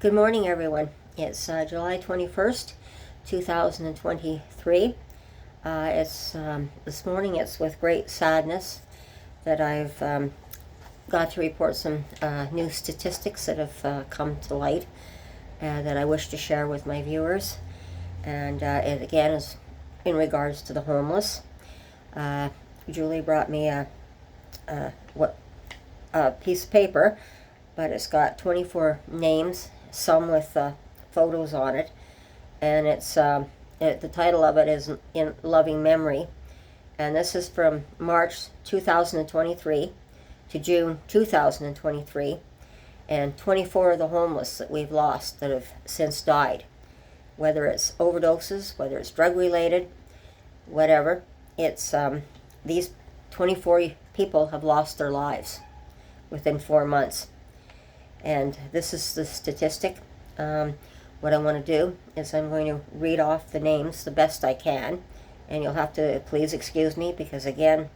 Good morning, everyone. It's July 21st, 2023. This morning it's with great sadness that I've got to report some new statistics that have come to light that I wish to share with my viewers. And it again is in regards to the homeless. Julie brought me a piece of paper, but it's got 24 names, some with photos on it, and the title of it is In Loving Memory, and this is from March 2023 to June 2023, and 24 of the homeless that we've lost that have since died, whether it's overdoses, whether it's drug related, whatever. It's these 24 people have lost their lives within 4 months. And this is the statistic. What I want to do is I'm going to read off the names the best I can. And you'll have to please excuse me because, again,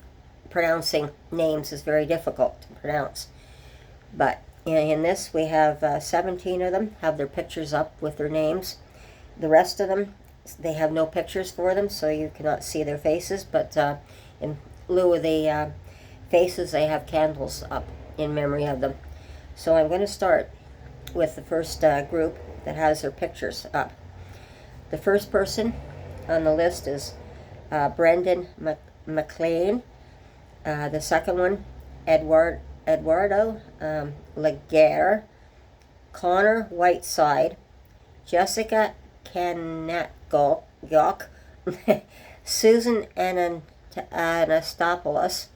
pronouncing names is very difficult to pronounce. But in this, we have 17 of them have their pictures up with their names. The rest of them, they have no pictures for them, so you cannot see their faces. But in lieu of the faces, they have candles up in memory of them. So I'm going to start with the first group that has their pictures up. The first person on the list is Brendan McLean. The second one, Eduardo Laguerre, Connor Whiteside, Jessica Kanatgok, Susan Anastopoulos,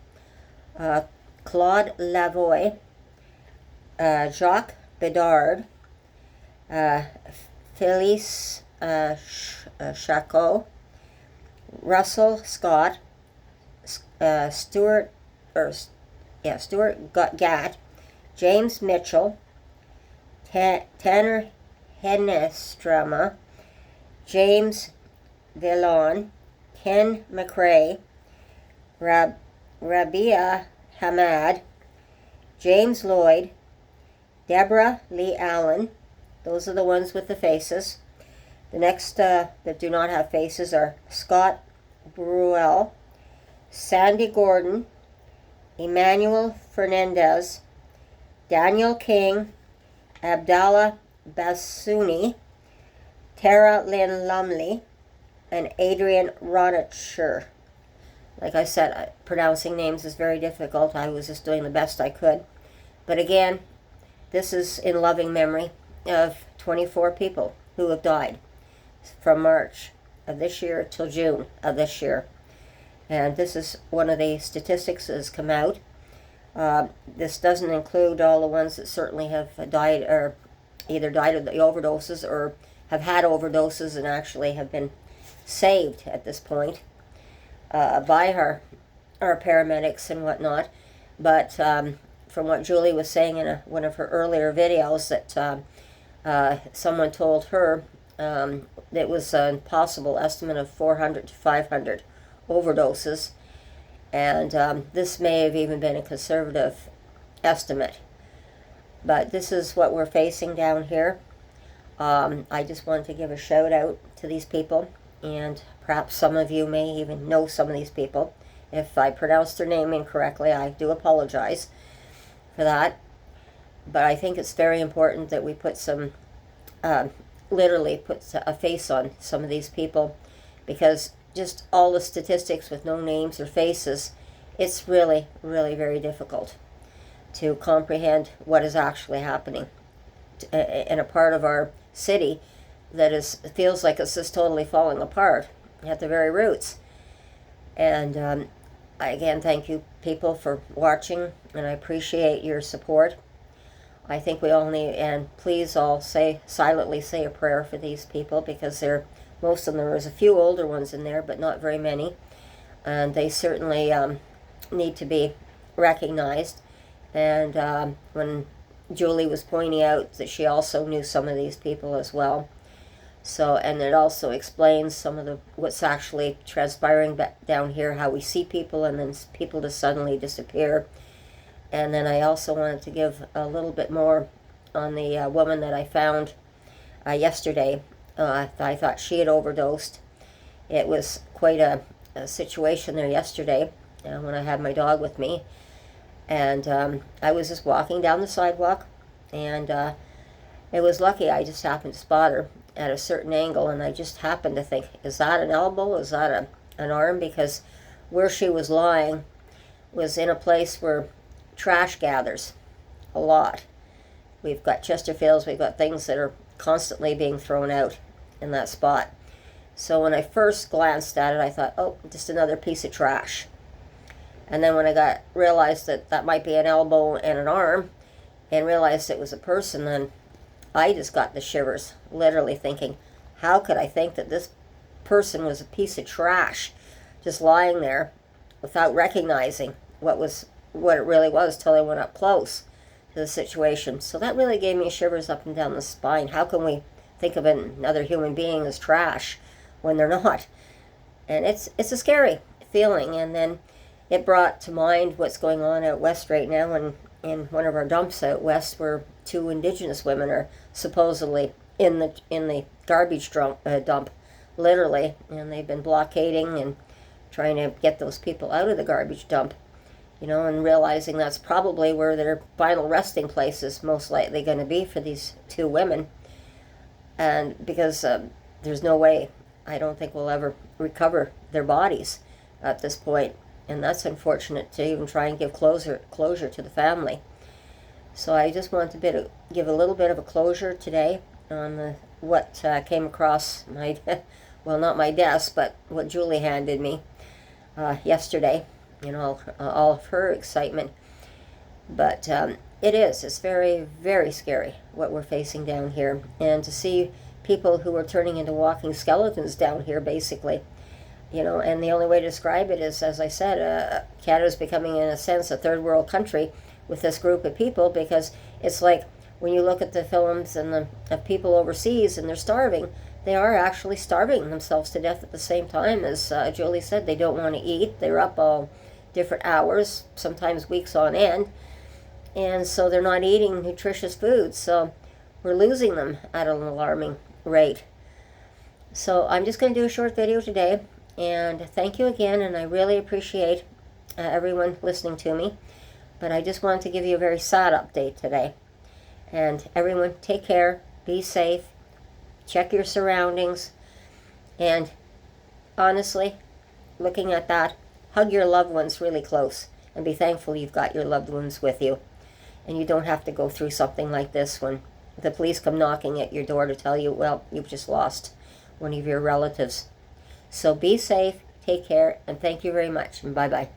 Claude Lavoie, Jacques Bedard, Felice Chacot, Russell Scott, Stuart Gatt, James Mitchell, Tanner Henestrama, James Villon, Ken McRae, Rabia Hamad, James Lloyd, Deborah Lee Allen. Those are the ones with the faces. The next that do not have faces are Scott Bruel, Sandy Gordon, Emmanuel Fernandez, Daniel King, Abdallah Bassouni, Tara Lynn Lumley, and Adrian Ronacher. Like I said, pronouncing names is very difficult. I was just doing the best I could. But again, this is in loving memory of 24 people who have died from March of this year till June of this year. And this is one of the statistics that has come out. This doesn't include all the ones that certainly have died, or either died of the overdoses or have had overdoses and actually have been saved at this point by our paramedics and whatnot. But from what Julie was saying in one of her earlier videos, that someone told her it was a possible estimate of 400 to 500 overdoses, and this may have even been a conservative estimate. But this is what we're facing down here. I just wanted to give a shout out to these people, and perhaps some of you may even know some of these people. If I pronounced their name incorrectly, I do apologize for that. But I think it's very important that we put some, literally put a face on some of these people, because just all the statistics with no names or faces, it's really, really very difficult to comprehend what is actually happening in a part of our city that feels like it's just totally falling apart at the very roots. And I again thank you people for watching, and I appreciate your support. I think we all need, and please all silently say a prayer for these people, because most of them, there's a few older ones in there, but not very many, and they certainly need to be recognized. And when Julie was pointing out that she also knew some of these people as well, and it also explains some of what's actually transpiring down here, how we see people and then people just suddenly disappear. And then I also wanted to give a little bit more on the woman that I found yesterday. I thought she had overdosed. It was quite a situation there yesterday when I had my dog with me. And I was just walking down the sidewalk, and it was lucky I just happened to spot her at a certain angle, and I just happened to think, is that an elbow? Is that an arm? Because where she was lying was in a place where trash gathers a lot. We've got Chesterfields, we've got things that are constantly being thrown out in that spot. So when I first glanced at it, I thought, oh, just another piece of trash. And then when I realized that that might be an elbow and an arm, and realized it was a person, then I just got the shivers, literally thinking, how could I think that this person was a piece of trash just lying there without recognizing what it really was till I went up close to the situation. So that really gave me shivers up and down the spine. How can we think of another human being as trash when they're not? And it's a scary feeling. And then it brought to mind what's going on out west right now, and in one of our dumps out west, where 2 Indigenous women are supposedly in the garbage dump, literally, and they've been blockading and trying to get those people out of the garbage dump, and realizing that's probably where their final resting place is most likely going to be for these 2 women. And because there's no way, I don't think we'll ever recover their bodies at this point. And that's unfortunate to even try and give closure to the family. So I just wanted to give a little bit of a closure today on what came across my, well, not my desk, but what Julie handed me yesterday. All of her excitement. But it's very, very scary what we're facing down here. And to see people who are turning into walking skeletons down here, basically. And the only way to describe it is, as I said, Canada's becoming, in a sense, a third world country with this group of people, because it's like when you look at the films and of people overseas and they're starving, they are actually starving themselves to death at the same time. As Julie said, they don't want to eat. They're up all different hours, sometimes weeks on end, and so they're not eating nutritious food. So we're losing them at an alarming rate. So I'm just going to do a short video today. And thank you again, and I really appreciate everyone listening to me. But I just wanted to give you a very sad update today. And everyone, take care, be safe, check your surroundings, and honestly, looking at that, hug your loved ones really close, and be thankful you've got your loved ones with you. And you don't have to go through something like this when the police come knocking at your door to tell you, well, you've just lost one of your relatives. So be safe, take care, and thank you very much, and bye-bye.